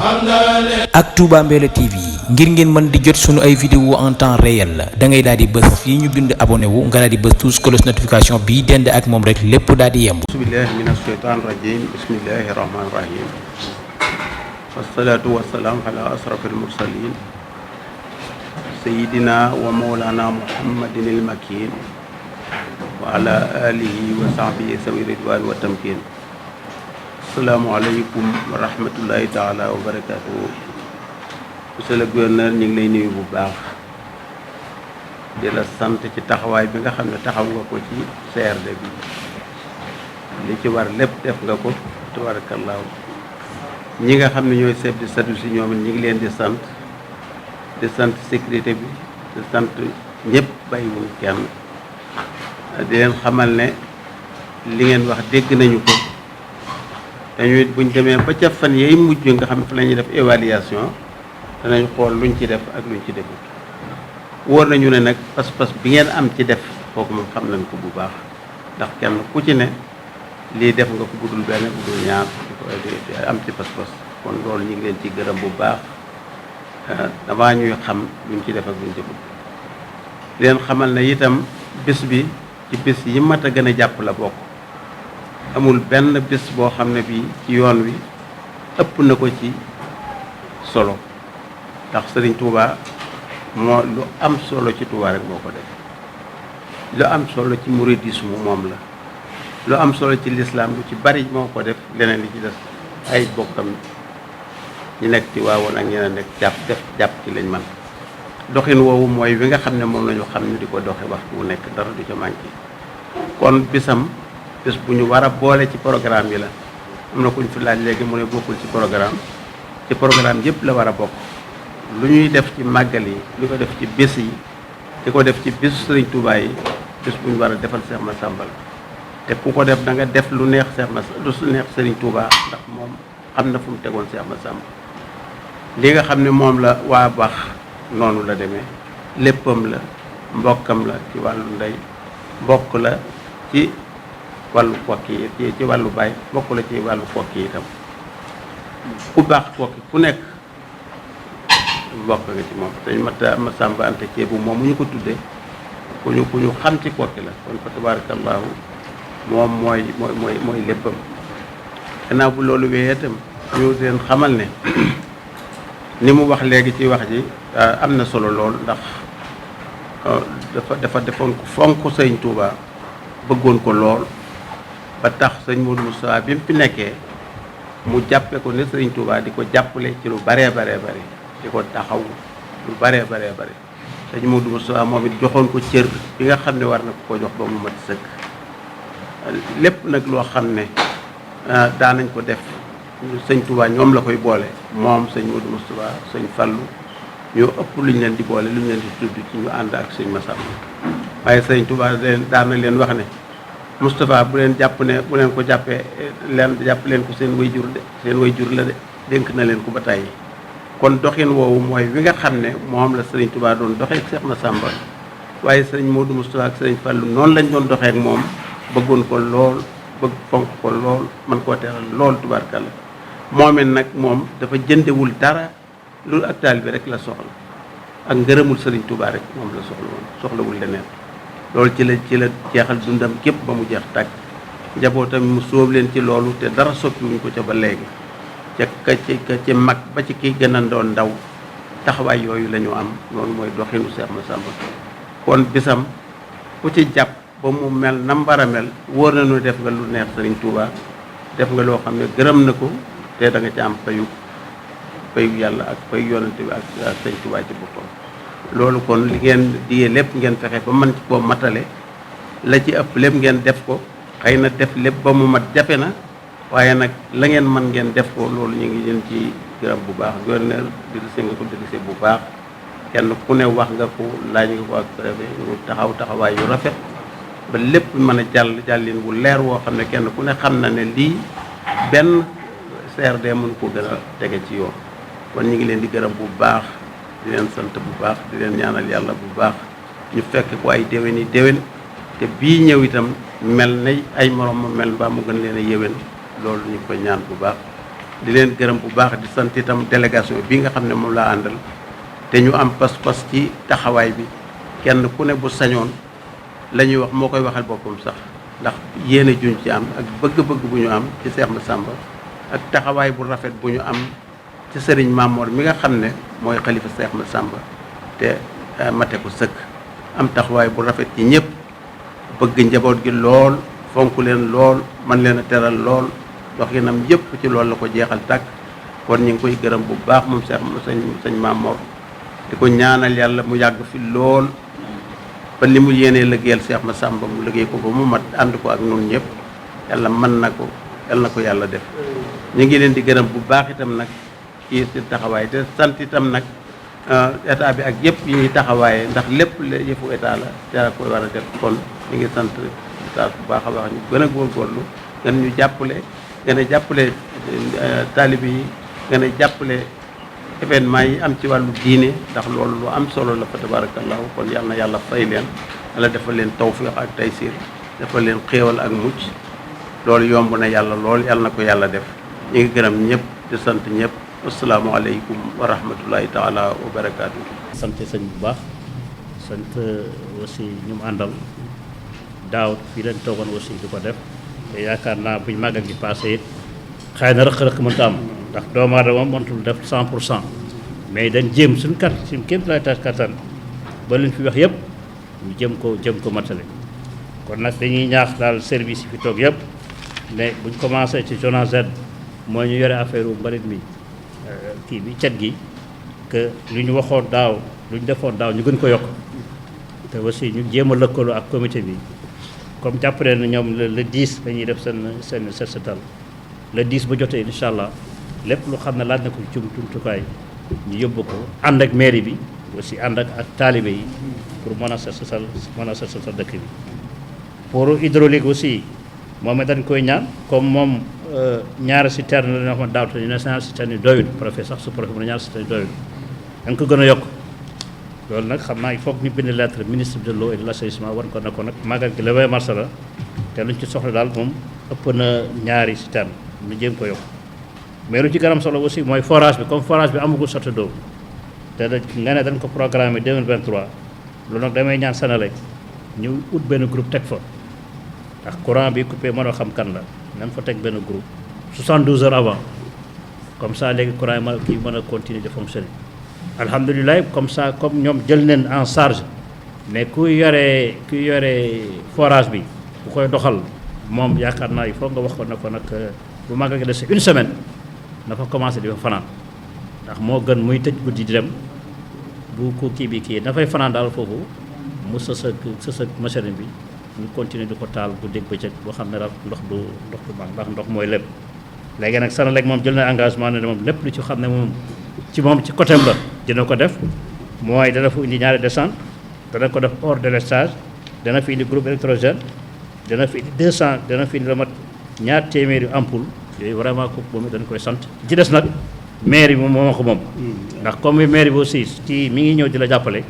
ak Touba Mbella TV ngir ngeen mën di jot sunu ay vidéo en temps réel da ngay daal di bës fii ñu bind abonné wu nga daal di bës tous cloche notification bi dend ak moom rek lépp daal di yemb. bismillahi mina shaytaan rajim bismillahi rahmaani rahim wasalaatu wasalaam ala asrafil mursalin sayidina wa mawlana muhammadin il makin wa ala alihi wa sahbihi sawi ridwan wa tamkin. asalaamaaleykum wa rahmatullahi taala wa barakatuhu. monsieur le gouverneur ñu ngi lay nuyu bu baax di la sant ci taxawaay bi nga xam ne taxaw nga ko ci CRD bi li ci war lépp def nga ko tabarakallahu. ñi nga xam ne ñooy chef de service yi ñoom it ñu ngi leen di sant sécurité bi di sant ñëpp bàyyiwuñ kenn di leen xamal ne li ngeen wax dégg nañu ko dañu it buñ demee ba ca fan yay mujj nga xam ne fa la ñuy def évaluation danañ xool luñ ci def ak luñ ci defut. wóor nañu ne nag pas-pas bi ngeen am ci def kooku moom xam nañ ko bu baax ndax kenn ku ci ne lii def nga ko budul benn budul ñaar di am ci pas-pas kon loolu ñu ngi leen ci gërëm bu baax damaa ñuy xam luñ ci def ak luñ ci defut. leen xamal ne itam bis bi ci bis yi mat a gën a jàpp la bokk. amul benn bis boo xam ne bii ci yoon wi ëpp na ko ci solo ndax Sëriñ Touba moo lu am solo ci Touba rek moo ko def lu am solo ci mouridisme moom la lu am solo ci lislaam lu ci bari moo ko def leneen li ci des ay bokkam ñi nekk ci waawoon ak ñeneen nekk jàpp ci lañ man doxin woowu mooy wi nga xam ne moom lañu xam ñu di ko doxe waxtu wu nekk dara du ca manqué kon bisam bés bu ñu war a boole ci programme yi la. am na kuñ fi laaj léegi mu ne bokkul ci programme yëpp la war a bokk. lu ñuy def ci màggal yi lu ko def ci bés yi di ko def ci bésu Sëriñ Touba yi bés bu ñu war a defal Cheikh Massamba la te ku ko def da nga def lu neex lu neex Sëriñ Touba ndax moom xam na fu mu tegoon Cheikh Massamba li nga xam ne moom la waa baax noonu la demee léppam la mbokkam la ci wàllu ndey mbokk la ci wàllu kokki yi ci wàllu baay mbokk la ci wàllu kokki yi itam ku baax kokki ku nekk mbokk nga ci moom dañ Massamba Anta Ceebu moom mu ñu ko tuddee ku ñu xam ci kokki la kon fa tabarakallahu moom mooy léppam. gannaaw bu loolu wéyee itam ñu leen xamal ne ni mu wax léegi ci wax ji am na solo lool ndax dafa defoon ko fonk Sëñ Touba bëggoon ko lool ba tax sëñ Modou Moustapha bi mu fi nekkee mu jàppe ko ne Sëñ Touba di ko jàppale ci lu baree bare di ko taxaw lu baree bare sëñ Modou Moustapha moom it joxoon ko cër bi nga xam ne war na ko jox ba mu mat sëkk. lépp nag loo xam ne daanañ ko def Sëñ Touba ñoom la koy boole moom sëñ Modou Moustapha sëñ Fallu ñoo ëpp luñ leen di boole luñ leen di tudd ci ñu ànd ak sëñ Massamba waaye Sëñ Touba daan na leen wax ne Moustapha bu leen jàpp ne bu leen ko jàppee jàpp leen ko seen way jur la de dénk na leen ko ba tàyyi kon doxin woowu mooy wi nga xam ne moom la Sëriñ Touba doon doxee ak Cheikh Massamba waaye sëriñ Modou Moustapha ak sëriñ Fallu noonu lañ doon doxee ak moom bëggoon ko lool bëgg fonk ko lool man koo teral lool tubaarkalla moom it nag moom dafa jëndewul dara lu ak taal bi rek la soxla ak ngërëmul Sëriñ Touba rek moom la soxla woon soxlawul leneen loolu ci la jeexal dundam képp ba mu jeex tàkk njabootam mu sóob leen ci loolu te dara soppiwuñ ko ca ba léegi ca ci mag ba ci kii gën a doon ndaw taxawaay yooyu la ñu am loolu mooy doxinu Cheikh Massamba kon bisam ku ci jàpp ba mu mel nam war a mel wóor nañu def nga lu neex Sëriñ Touba def nga loo xam ne gërëm na ko te da nga ci am payu yàlla ak payu yonante bi ak Sëriñ Touba ci boppam. loolu kon li ngeen digee lépp ngeen fexe ba mën koo matale la ci ëpp lépp ngeen def ko xëy na def lépp ba mu mat jafe na waaye nag la ngeen mën ngeen def ko loolu ñu ngi leen ci gërëm bu baax gouverneur dirigé nga ko dirigé bu baax kenn ku ne wax nga ko laaj nga ko ak préfet ñu taxawaay yu rafet ba lépp mën a jàllin bu leer woo xam ne kenn ku ne xam na ne lii benn CRD mënu ko gën a tege ci yoon kon ñu ngi leen di gërëm bu baax di leen sant bu baax di leen ñaanal yàlla bu baax ñu fekk ko ay déwén yi déwén te bii ñëw itam mel na ay morom ma mel mbaa mu gën leen a yéwén loolu ñu ko ñaan bu baax di leen gërëm bu baax di sant itam délégation bi nga xam ne moom laa àndal te ñu am pas-pas ci taxawaay bi kenn ku ne bu sañoon la ñuy wax moo koy waxal boppam sax ndax yéene juñ ci am ak bëgg-bëgg bu ñu am ci Cheikh Massamba ak taxawaay bu rafet bu ñu am ci sëriñ Mamor mi nga xam ne mooy xalifa Cheikh Massamba te mate ko sëkk am taxawaay bu rafet ci ñëpp bëgg njaboot gi lool fonk leen lool man leen a teral lool doxinam yëpp ci loolu la ko jeexal tàkk kon ñu ngi koy gërëm bu baax moom sëñ Mamor di ko ñaanal yàlla mu yàgg fi lool ba li mu yéenee liggéeyal Cheikh Massamba mu liggéey ko ba mu mat ànd ko ak nun ñëpp yàlla mën na ko yàlla na ko yàlla def ñu ngi leen di gërëm bu baax itam nag ci seen taxawaay te sant itam nag état bi ak yëpp yi ñuy taxawaaye ndax lépp yëfu état la ca koy war a def kon ñu ngi sant état bu baax a baax ñu gën a góorgóorlu gën ñu jàppale gën a jàppale taalibe yi gën a jàppale événement yi am ci wàllu diine ndax loolu lu am solo la fa tabarakallahu kon yal na yàlla fay leen yàlla defal leen tawfiq ak taysir defal leen xéewal ak mucc loolu yomb na yàlla lool yàlla na ko yàlla def ñu ngi gërëm ñëpp di sant ñëpp asalaamaaleykum wa rahmatullahi taala wa barakaatu. sant sëñ bu baax sant aussi ñu mu àndal daaw fii leen toogoon aussi di ko def te yaakaar naa buñ màggal gi passé it xëy na rëq-rëq mënta am ndax doomu aadama mënatul def 100% mais dañ jéem suñu kéem lay tas kattan ba leen fi wax yëpp ñu jëm ko matale kon nag dañuy ñaax daal service yi fi toog yëpp ne buñ commencé ci zone Z mooy ñu yore affaire u mbalit mi kii bi cet gi que lu ñu waxoon daaw lu ñu defoon daaw ñu gën ko yokk te aussi ñu jéem a lëkkaloo ak comité bi comme jàppale na ñoom le 10 dañuy def seen set setal le 10 ba jotee incha allah lépp lu xam ne laaj na ko ci jumtukaay ñu yóbbu ko ànd ak mairie bi aussi ànd ak taalibe yi pour mën a set setal dëkk bi. pour hydraulique aussi moom it dañ koy ñaan comme moom ñaari citerne la ñoo xam ne daaw te ñu ne ñaari citerne yi doyul préfet sax su préfet mu ne ñaari citerne yi doyul dañ ko gën a yokk loolu nag xam naa il faut que ñu bind lettre ministre de l'eau et de l'assainissement war ko ne ko nag màggal gi le 20 mars la te luñ ci soxla daal moom ëpp na ñaari citerne ñu jéem ko yokk mais lu ci gën a am solo aussi mooy forage bi comme forage bi amagul château d'eau te nga ne dañ ko programmé 2023 loolu nag damay ñaan Senelec ñu ut benn groupe teg fa ndax courant bi coupé mënoo xam kan la nañ fa teg benn groupe 72 heures avant comme ça léegi courant yi kii mën a continuer de fonctionner alhamdulilah comme ça comme ñoom jël nañ en charge mais ku yore forage bi ku koy doxal moom yaakaar naa il faut nga wax ko ne ko nag bu màggal gi des une semaine na fa commencé di fa fanaan ndax moo gën muy tëj guddi di dem bu ko kii bi kii dafay fanaan daal foofu mu sës ak machine bi ñu continuer di ko taal guddi ak bëccëg boo xam ne daal ndox du baax ndax ndox mooy lépp. léegi nag Senelec moom jël na engagement ne moom lépp lu ci xam ne moom ci côté la dina ko def mooy dana fa indi ñaari descente dana ko def hors délestage dana fi indi groupe électrogène dana fi indi 200 dana fi indi la mat ñaar téeméeri ampoule yooyu vraiment ko moom dañ koy sant ci des nag mairie bi moo ko moom ndax comme mairie bi aussi ci mi ngi ñëw di la jàppale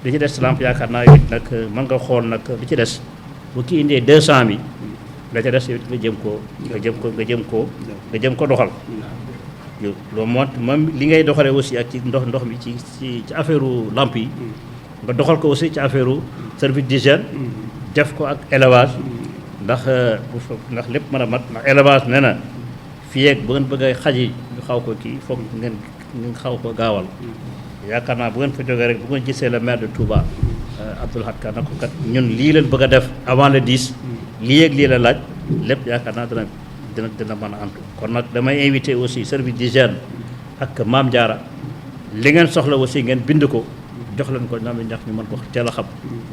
li ci des lampe yaakaar naa it nag mën nga xool nag li ci des bu ki indee 200 000 la ca des yow nga jëm ko doxal loolu moo même li ngay doxalee aussi ak ci ndox mi ci affaire lampe yi nga doxal ko aussi ci affaire service d'hygiène def ko ak élevage ndax lépp mën a mat ndax élevage nee na fii ak bu ngeen bëgg a xaj yi ñu xaw ko kii foog ngeen xaw ko gaawal yaakaar naa bu ngeen fa jógee rek bu ngeen gisee le maire de Touba Abdoul Ahad Ka na ko kat ñun lii leen bëgg a def avant le 10 lii ak lii la laaj lépp yaakaar naa dina mën a antu kon nag damay invité aussi service d'hygiène ak Maam Diarra li ngeen soxla aussi ngeen bind ko jox leen ko ñoom ndax ñu mën ko teel a xam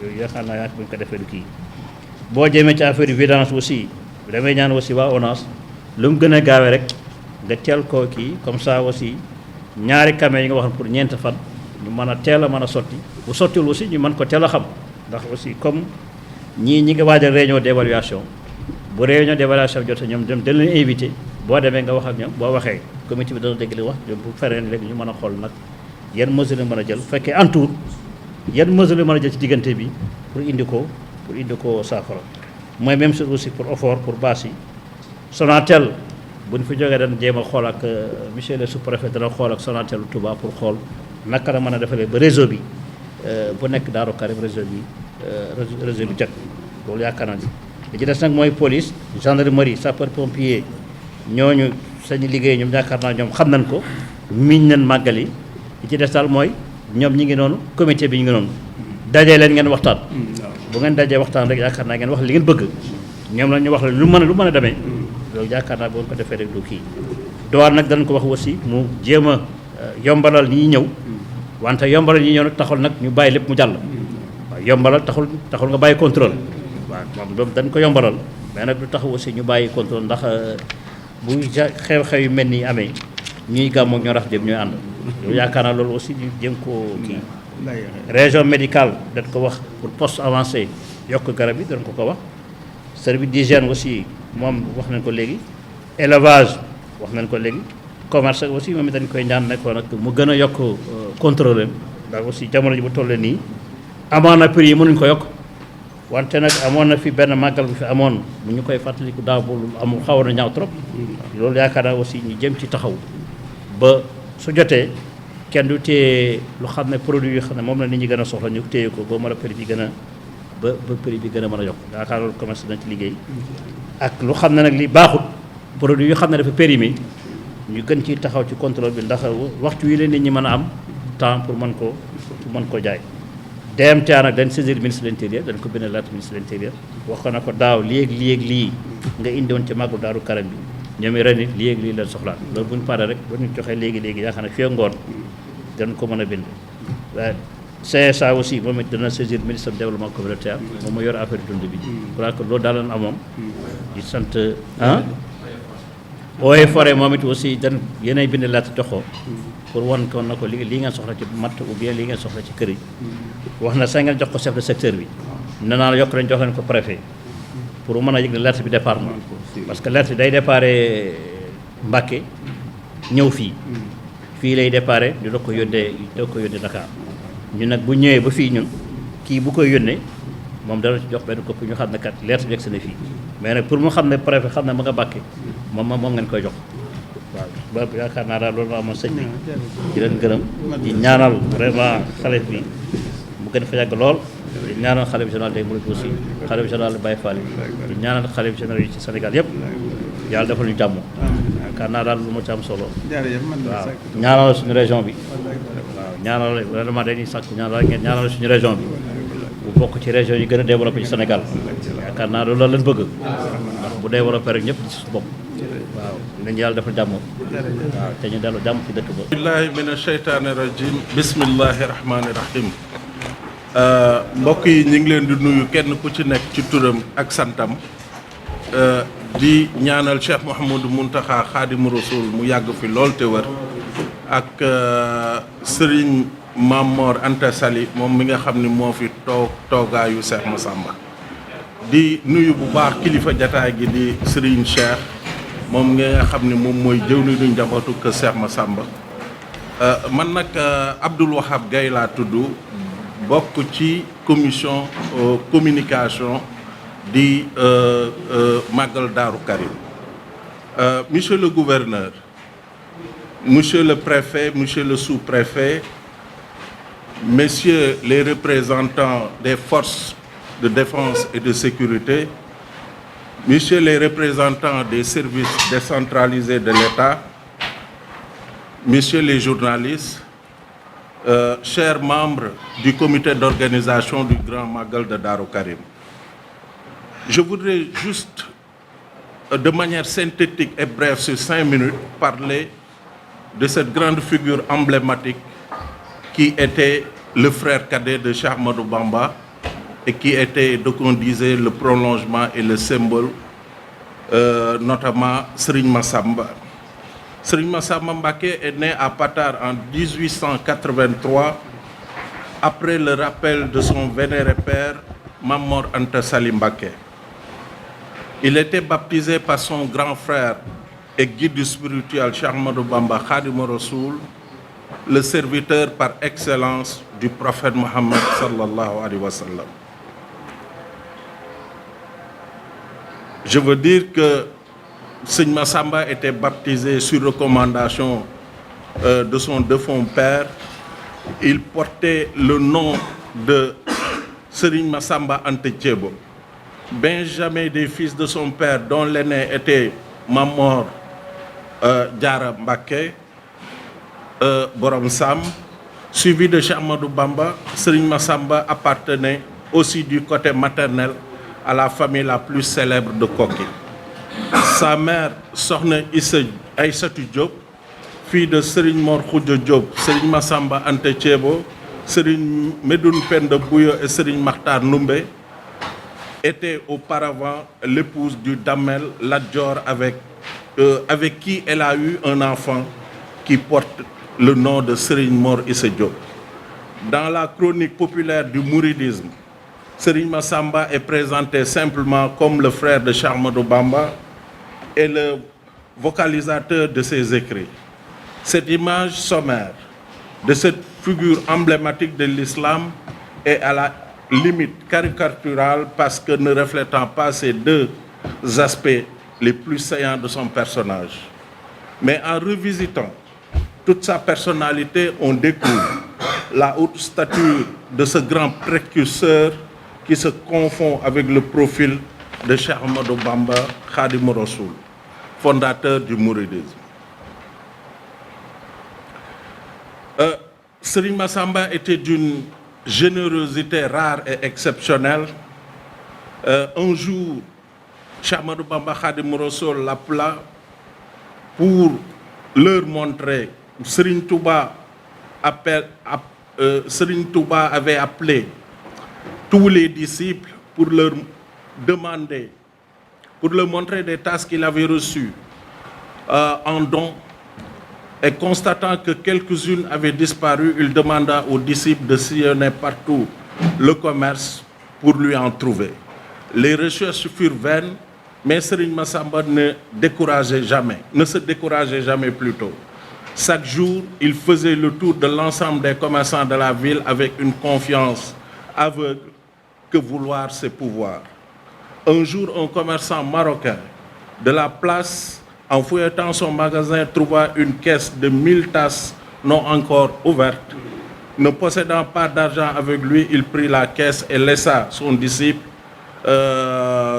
yooyu yaakaar naa bu ñu ko defee du kii boo jëmee ci affaire vidange aussi damay ñaan aussi waa ONAS lu mu gën a gaawee rek nga teel koo kii comme ça aussi ñaari camions yi nga wax pour ñeenti fan ñu mën a teel a mën a sotti bu sottiwul aussi ñu mën ko teel a xam ndax aussi comme ñi ngi waajal réunion d'évaluation bu réunion d'évaluation bi jotee ñoom dañ leen invité boo demee nga wax ak ñoom boo waxee comité bi dana dégg li wax bu fereen léegi ñu mën a xool nag yan mesures la mën a jël bu fekkee en tout yan mesures la mën a jël ci diggante bi pour indi ko saafara mooy même chose aussi pour effort pour bâche yi Sonatel bu ñu fi jógee dañ jéem a xool ak monsieur le sous-préfet dana xool ak Sonatel Touba pour xool naka la mën a defalee ba réseau bi bu nekk Daaru Karim réseau bi jag loolu yaakaar naa ni li ci des nag mooy police gendarmerie sapeur pompier ñooñu sañu liggéey ñoom yaakaar naa ñoom xam nañ ko miñ nañ màggal yi li ci des daal mooy ñoom ñi ngi noonu comité bi ñu ngi noonu dajee leen ngeen waxtaan bu ngeen dajee waxtaan rek yaakaar naa ngeen wax li ngeen bëgg ñoom la ñu wax la lu mën a demee loolu yaakaar naa bu ngeen ko defee rek du kii douane nag danañ ko wax aussi mu jéem a yombalal ñi ñëw wante yombalal ñi ñëw nag taxul nag ñu bàyyi lépp mu jàll waaw yombalal taxul nga bàyyi contrôle waaw moom dañ ko yombalal mais nag du tax aussi ñu bàyyi contrôle ndax bu xew-xew yu mel nii amee ñuy gàmmu ñoo rax jëm ñooy ànd loolu yaakaar naa loolu aussi ñu jéem koo kii région médicale dañ ko wax pour poste avancé yokk garab yi dañ ko wax service d'hygiène aussi moom wax nañ ko léegi élevage wax nañ ko léegi commerce aussi moom it dañ koy ñaan nekkoon nag mu gën a yokk contrôle ndax aussi jamono ji bu tollee nii amoon na prix yi mënuñ ko yokk wante nag amoon na fi benn màggal bu fi amoon bu ñu koy fàttaliku daaw bu amul xawoon na ñaaw trop loolu yaakaar naa aussi ñu jëm ci taxaw ba su jotee kenn du téye lu xam ne produit yi xam ne moom la nit ñi gën a soxla ñu téye ko ba mën a prix bi gën a ba prix bi gën a mën a yokk yaakaar loolu commerce dañ ci liggéey ak lu xam ne nag li baaxut produit yu xam ne dafa périmé ñu gën ci taxaw ci contrôle bi ndax waxtu wi leen nit ñi mën a am temps pour mën ko jaay DMTA nag dañ saisir ministre de l'intérieur dañ ko bind lettre ministre de l'intérieur wax ko na ko daaw lii nga indiwoon ci màggu Daaru Karim bi ñoom ren it lii leen soxlaat loolu bu ñu paree rek bu ñu joxee léegi yaakaar ne fii ngoon dañ ko mën a bind waaye CSA aussi moom it dana saisir ministre du développement communautaire moom moo yor affaire dund bi je crois que loolu daal lañ amoon di sant Eaux et Forêts moom it aussi dañ yéenay bind lettre jox ko pour wan ko na ko lii ngeen soxla ci matt ou bien lii ngeen soxla ci kër yi wax na sax ngeen jox ko chef de secteur bi nee naa la yokk lañ jox leen ko préfet pour mën a yëg ne lettre bi départ na parce que lettre bi day déparé Mbacké ñëw fii lay déparé ñu doog ko yónnee Dakar ñun nag bu ñëwee ba fii ñun kii bu koy yónnee moom dana ci jox benn copie ñu xam ne kat lettre bi yegg si na fii mais nag pour mu xam ne préfet xam ne ma nga Mbacké moom ngeen koy jox waaw ba yaakaar naa daal loolu la amoon sëñ bi di leen gërëm di ñaanal vraiment xale bi mu gën fa yàgg lool di ñaanal xalif général day Mouride aussi xalif général Baye Fall di ñaanal xalif général yi ci Sénégal yëpp yàlla defal ñu jàmm yaakaar naa daal lu ma ci am solo waaw ñaanal suñu région bi waaw ñaanal vraiment dañuy sàkk ñaanal suñu région bi bu bokk ci région yi gën a développé ci Sénégal yaakaar naa loolu lañ bëgg ndax bu développé rek ñëpp ci su bopp waaw nañu yàlla dafa jàmm waaw te ñu dellu jàmm ci dëkk ba billahi mina sheytaani rajim bismillahi rahmaani rahim mbokk yi ñu ngi leen di nuyu kenn ku ci nekk ci turam ak santam di ñaanal Cheikh Mouhamadou Mountakha Khadimu Rasoul mu yàgg fi lool te wër ak Serigne Mamor Anta Sali moom mi nga xam ni moo fi toogaayu Cheikh Massamba di nuyu bu baax kilifa jataay gi di Serigne Cheikh moom nga xam ne moom mooy jëwriñu njabootu kër Cheikh Massamba man nag Abdoul Wahab Gaye laa tudd bokk ci commission communication di Màggal Daaru Karim monsieur le gouverneur monsieur le préfet monsieur le sous-préfet messieurs les représentants des forces de défense et de sécurité, messieurs les représentants des services décentralisés de l'État, messieurs les journalistes, chers membres du comité d'organisation du Grand Magal de Daaru Karim. Je voudrais juste, de manière synthétique et brève, sur 5 minutes, parler de cette grande figure emblématique qui était le frère cadet de Cheikh Ahmadou Bamba et qui était, donc on disait, le prolongement et le symbole, notamment Serigne Massamba. Serigne Massamba Mbacké est né à Patar en 1883, après le rappel de son vénéré père, Mamor Anta Sali Mbacké. Il était baptisé par son grand frère et guide spirituel Cheikh Ahmadou Bamba Khadimu Rasoul, le serviteur par excellence du prophète Mohammed sallallahu alayhi wa sallam. Je veux dire que Seigne Massamba était baptisé sur recommandation de son défunt père. Il portait le nom de Serigne Massamba Anta Thiébo. Benjamin des fils de son père, dont l'aîné était Mamor Diarra Mbacké, Borom Sam, suivi de Cheikh Ahmadou Bamba. Serigne Massamba appartenait aussi du côté maternel à la famille la plus célèbre de Koki. Sa mère, Sokhna Aïssatou Diop, fille de Serigne Mor Khoudia Diop, Serigne Massamba Anta Thiébo, Serigne Medoune Penda Bouyo et Serigne Makhtar Noumbé, était auparavant l'épouse du Damel Lat Dior avec qui elle a eu un enfant qui porte le nom de Serigne Mor Issa Diop. Dans la chronique populaire du mouridisme, Serigne Massamba est présenté simplement comme le frère de Cheikh Ahmadou Bamba et le vocalisateur de ses écrits. Cette image sommaire de cette figure emblématique de l'islam est à la limite caricaturale parce que ne reflétant pas ces deux aspects les plus saillants de son personnage. Mais en revisitant toute sa personnalité, on découvre la haute stature de ce grand précurseur qui se confond avec le profil de Cheikh Ahmadou Bamba Khadim Rassoul, fondateur du mouridisme. Serigne Massamba était d'une générosité rare et exceptionnelle. Un jour, Cheikh Ahmadou Bamba Khadim Rassoul l'appela pour leur montrer. Serigne Touba avait appelé tous les disciples pour leur demander, pour leur montrer des tasses qu'il avait reçues en don. Et constatant que quelques-unes avaient disparu, il demanda aux disciples de sillonner partout le commerce pour lui en trouver. Les recherches furent vaines, mais Serigne Massamba ne se décourageait jamais plutôt. Chaque jour, il faisait le tour de l'ensemble des commerçants de la ville avec une confiance aveugle que vouloir c'est pouvoir. Un jour, un commerçant marocain de la place, en fouillant son magasin, trouva une caisse de 1000 tasses non encore ouvertes. Ne possédant pas d'argent avec lui, il prit la caisse et laissa son disciple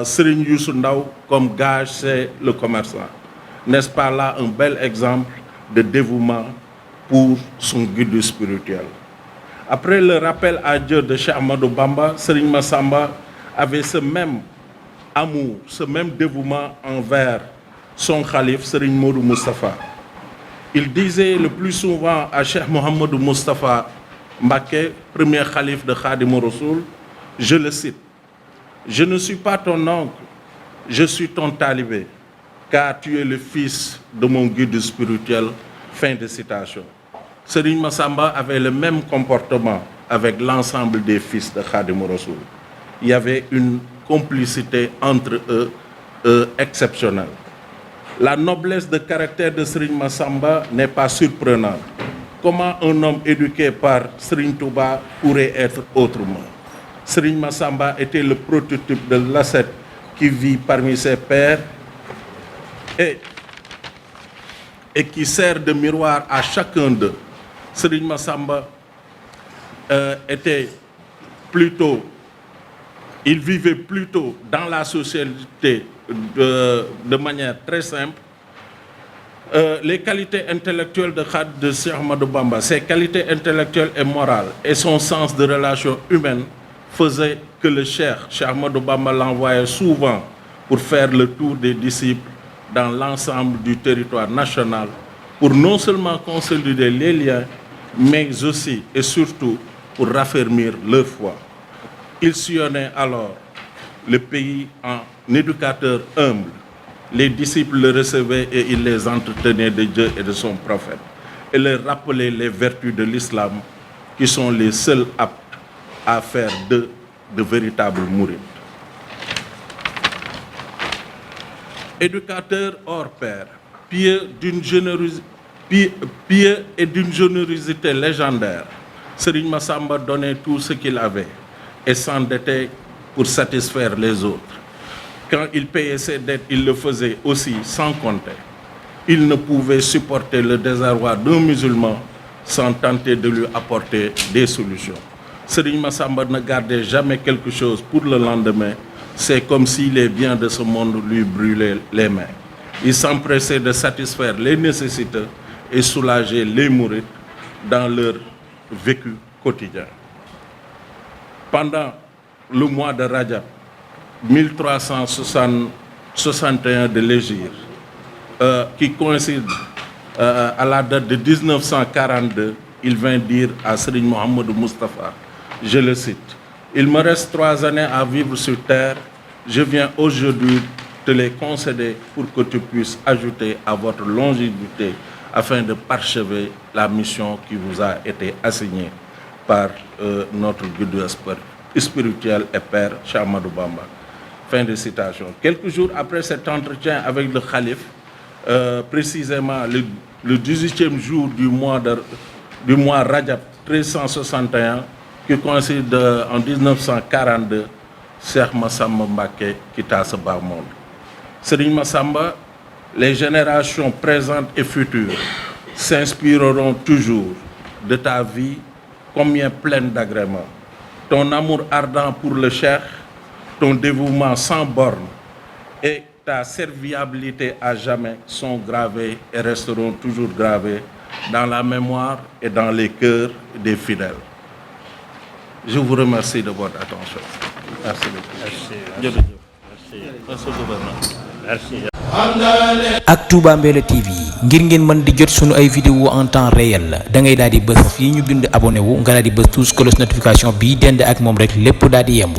Serigne Youssou Ndaw comme gage, c'est le commerçant. N'est-ce pas là un bel exemple de dévouement pour son guide spirituel? Après le rappel à Dieu de Cheikh Ahmadou Bamba, Serigne Massamba avait ce même amour, ce même dévouement envers son khalife Serigne Modou Moustapha. Il disait le plus souvent à Cheikh Mohamedou Moustapha Mbacké, premier khalife de Khadim Rassoul, je le cite: je ne suis pas ton oncle, je suis ton talibé, car tu es le fils de mon guide spirituel. Fin de citation. Serigne Massamba avait le même comportement avec l'ensemble des fils de Khadim Rassoul. Il y avait une complicité entre eux exceptionnelle. La noblesse de caractère de Serigne Massamba n'est pas surprenante. Comment un homme éduqué par Serigne Touba pourrait être autrement? Serigne Massamba était le prototype de l'ascète qui vit parmi ses pairs et qui sert de miroir à chacun d'eux. Serigne Massamba il vivait plutôt dans la société de manière très simple. Les qualités intellectuelles de Cheikh Ahmadou Bamba, ses qualités intellectuelles et morales et son sens de relation humaine faisaient que le Cheikh Ahmadou Bamba l'envoyait souvent pour faire le tour des disciples dans l'ensemble du territoire national pour non seulement consolider les liens, mais aussi et surtout pour raffermir leur foi. Il sillonnait alors le pays en éducateur humble. Les disciples le recevaient et il les entretenait de Dieu et de son prophète et leur rappelait les vertus de l'islam qui sont les seules aptes à faire d'eux de véritables mourides. Éducateur hors pair, pieux et d'une générosité légendaire, Serigne Massamba donnait tout ce qu'il avait et s'endettait pour satisfaire les autres. Quand il payait ses dettes, il le faisait aussi sans compter. Il ne pouvait supporter le désarroi d'un musulman sans tenter de lui apporter des solutions. Serigne Massamba ne gardait jamais quelque chose pour le lendemain. C'est comme si les biens de ce monde lui brûlaient les mains. Il s'empressait de satisfaire les nécessiteux et soulager les mourides dans leur vécu quotidien. Pendant le mois de Rajab 1361 de l'Hégire, qui coïncide à la date de 1942, il vint dire à Serigne Mohamedou Moustapha, je le cite, « Il me reste 3 années à vivre sur terre, je viens aujourd'hui te les concéder pour que tu puisses ajouter à votre longévité afin de parchever la mission qui vous a été assignée par notre guide spirituel et père Cheikh Ahmadou Bamba. » Fin de citation. Quelques jours après cet entretien avec le calife, précisément le 18e jour du mois Rajab 1361, qui coïncide en 1942, Cheikh Massamba Mbacké quitta ce bas monde. Serigne Massamba, les générations présentes et futures s'inspireront toujours de ta vie combien pleine d'agréments. Ton amour ardent pour le Cheikh, ton dévouement sans borne et ta serviabilité à jamais sont gravés et resteront toujours gravés dans la mémoire et dans les cœurs des fidèles. Je vous remercie de votre attention. Merci beaucoup. Merci gouverneur. Merci. ak Touba Mbella TV ngir ngeen mën di jot sunu ay vidéo en temps réel da ngay daal di bës fii ñu bind abonné wu nga daal di bës tous cloche notification bii dend ak moom rek lépp daal di yemb.